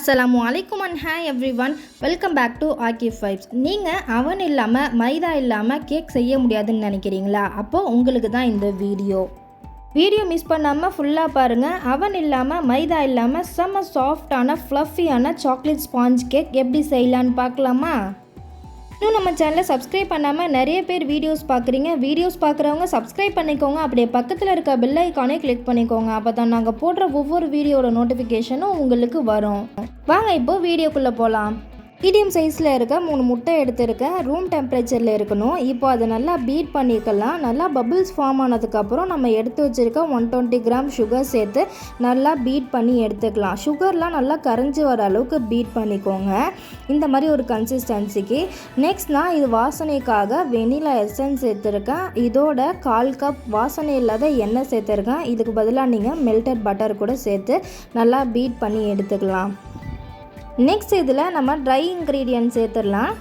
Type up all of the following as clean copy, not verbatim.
அஸ்ஸலாமு அலைக்கும் and hi everyone, welcome back to Aakif vibes. நீங்கள் அவன் இல்லாமல் மைதா இல்லாமல் கேக் செய்ய முடியாதுன்னு நினைக்கிறீங்களா? அப்போது உங்களுக்கு தான் இந்த வீடியோ மிஸ் பண்ணாமல் ஃபுல்லாக பாருங்கள். அவன் இல்லாமல் மைதா இல்லாமல் செம்ம சாஃப்டான ஃப்ளஃபியான சாக்லேட் ஸ்பாஞ்ச் கேக் எப்படி செய்யலான்னு பார்க்கலாமா? இன்னும் நம்ம சேனலை சப்ஸ்கிரைப் பண்ணாமல் நிறைய பேர் வீடியோஸ் பார்க்குறீங்க. வீடியோஸ் பார்க்குறவங்க சப்ஸ்கிரைப் பண்ணிக்கோங்க. அப்படியே பக்கத்தில் இருக்க பெல் ஐக்கானே கிளிக் பண்ணிக்கோங்க. அப்போ தான் நாங்கள் போடுற ஒவ்வொரு வீடியோட நோட்டிஃபிகேஷனும் உங்களுக்கு வரும். வாங்க இப்போது வீடியோக்குள்ளே போகலாம். மீடியம் சைஸில் இருக்க 3 முட்டை எடுத்துருக்கேன். ரூம் டெம்பரேச்சரில் இருக்கணும். இப்போ அதை நல்லா பீட் பண்ணிக்கலாம். நல்லா பபிள்ஸ் ஃபார்ம் ஆனதுக்கப்புறம் நம்ம எடுத்து வச்சுருக்க 120 கிராம் சுகர் சேர்த்து நல்லா பீட் பண்ணி எடுத்துக்கலாம். சுகர்லாம் நல்லா கரைஞ்சி வர அளவுக்கு பீட் பண்ணிக்கோங்க, இந்த மாதிரி ஒரு கன்சிஸ்டன்சிக்கு. நெக்ஸ்ட் நான் இது வாசனைக்காக வெனிலா எசன்ஸ் சேர்த்துருக்கேன். இதோட 1/4 கப் வாசனை இல்லாத எண்ணெய் சேர்த்துருக்கேன். இதுக்கு பதிலாக நீங்கள் மெல்டட் பட்டர் கூட சேர்த்து நல்லா பீட் பண்ணி எடுத்துக்கலாம். நெக்ஸ்ட் இதில் நம்ம ட்ரை இன்க்ரீடியன்ட் சேர்த்துடலாம்.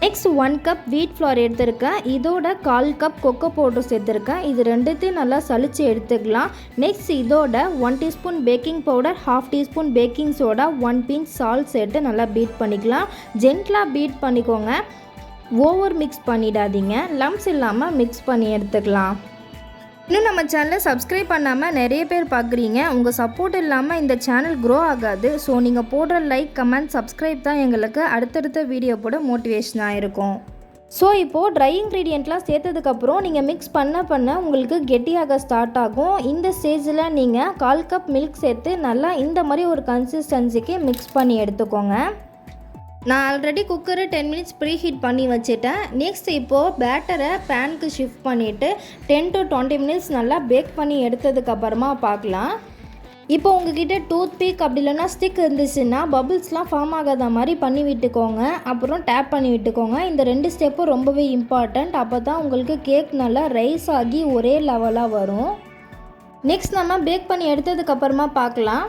நெக்ஸ்ட் 1 கப் வீட் ஃப்ளார் எடுத்துருக்கேன். இதோட 1/4 கப் கொக்கோ பவுடர் சேர்த்துருக்கேன். இது ரெண்டுத்தையும் நல்லா சலித்து எடுத்துக்கலாம். நெக்ஸ்ட் இதோட 1 teaspoon baking powder, 1/2 teaspoon baking soda, 1 pinch salt சேர்த்து நல்லா பீட் பண்ணிக்கலாம். ஜென்டலாக பீட் பண்ணிக்கோங்க, ஓவர் மிக்ஸ் பண்ணிடாதீங்க. லம்ப்ஸ் இல்லாமல் மிக்ஸ் பண்ணி எடுத்துக்கலாம். இன்னும் நம்ம சேனலை சப்ஸ்கிரைப் பண்ணாமல் நிறைய பேர் பார்க்குறீங்க. உங்கள் சப்போர்ட் இல்லாமல் இந்த சேனல் க்ரோ ஆகாது. ஸோ நீங்கள் போடுற லைக், கமெண்ட், சப்ஸ்கிரைப் தான் எங்களுக்கு அடுத்தடுத்த வீடியோ போட மோட்டிவேஷனாக இருக்கும். ஸோ இப்போது ட்ரை இன்க்ரீடியண்ட்லாம் சேர்த்ததுக்கப்புறம் நீங்கள் மிக்ஸ் பண்ண உங்களுக்கு கெட்டியாக ஸ்டார்ட் ஆகும். இந்த ஸ்டேஜில் நீங்கள் 1/4 கப் மில்க் சேர்த்து நல்லா இந்த மாதிரி ஒரு கன்சிஸ்டன்சிக்கு மிக்ஸ் பண்ணி எடுத்துக்கோங்க. நான் ஆல்ரெடி குக்கரை 10 மினிட்ஸ் ப்ரீ ஹீட் பண்ணி வச்சுட்டேன். நெக்ஸ்ட் இப்போது பேட்டரை பேனுக்கு ஷிஃப்ட் பண்ணிவிட்டு 10 to 20 மினிட்ஸ் நல்லா பேக் பண்ணி எடுத்ததுக்கப்புறமா பார்க்கலாம். இப்போ உங்ககிட்ட டூத் பிக் அப்படி இல்லைன்னா ஸ்டிக் இருந்துச்சுன்னா பபிள்ஸ்லாம் ஃபார்ம் ஆகாத மாதிரி பண்ணி விட்டுக்கோங்க. அப்புறம் டேப் பண்ணி விட்டுக்கோங்க. இந்த 2 ஸ்டெப்பும் ரொம்பவே இம்பார்ட்டண்ட். அப்போ தான் உங்களுக்கு கேக் நல்லா ரைஸ் ஆகி ஒரே லெவலாக வரும். நெக்ஸ்ட் நம்ம பேக் பண்ணி எடுத்ததுக்கப்புறமா பார்க்கலாம்.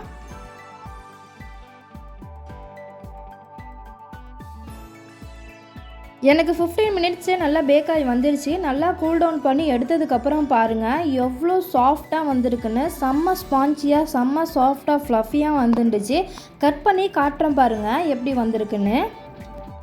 எனக்கு 15 மினிட்ஸே நல்லா பேக் ஆகி வந்துருச்சு. நல்லா கூல் டவுன் பண்ணி எடுத்ததுக்கப்புறம் பாருங்கள் எவ்வளோ சாஃப்டாக வந்திருக்குன்னு. செம்ம ஸ்பான்ச்சியாக, செம்ம சாஃப்டாக, ஃப்ளஃபியாக வந்துருந்துச்சு. கட் பண்ணி காட்டுறேன் பாருங்கள் எப்படி வந்திருக்குன்னு.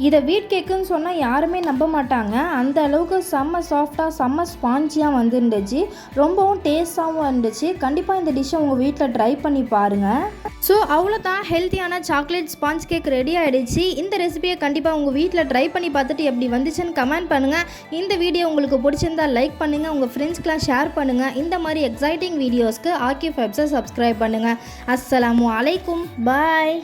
இதை வீட் கேக்குன்னு சொன்னால் யாருமே நம்ப மாட்டாங்க. அந்த அளவுக்கு செம்ம சாஃப்டாக, செம்ம ஸ்பான்ச்சியாக வந்துருந்துச்சு. ரொம்பவும் டேஸ்ட்டாகவும் இருந்துச்சு. கண்டிப்பாக இந்த டிஷ்ஷை உங்கள் வீட்டில் ட்ரை பண்ணி பாருங்கள். ஸோ அவ்வளோதான், ஹெல்த்தியான சாக்லேட் ஸ்பாஞ்ச் கேக் ரெடி ஆகிடுச்சு. இந்த ரெசிபியை கண்டிப்பாக உங்கள் வீட்டில் ட்ரை பண்ணி பார்த்துட்டு எப்படி வந்துச்சுன்னு கமெண்ட் பண்ணுங்கள். இந்த வீடியோ உங்களுக்கு பிடிச்சிருந்தால் லைக் பண்ணுங்கள், உங்கள் ஃப்ரெண்ட்ஸ்க்கெலாம் ஷேர் பண்ணுங்கள். இந்த மாதிரி எக்ஸைட்டிங் வீடியோஸ்க்கு ஆக்கிஃப் வைப்ஸை சப்ஸ்கிரைப் பண்ணுங்கள். அஸ்ஸலாமு அலைக்கும், பாய்.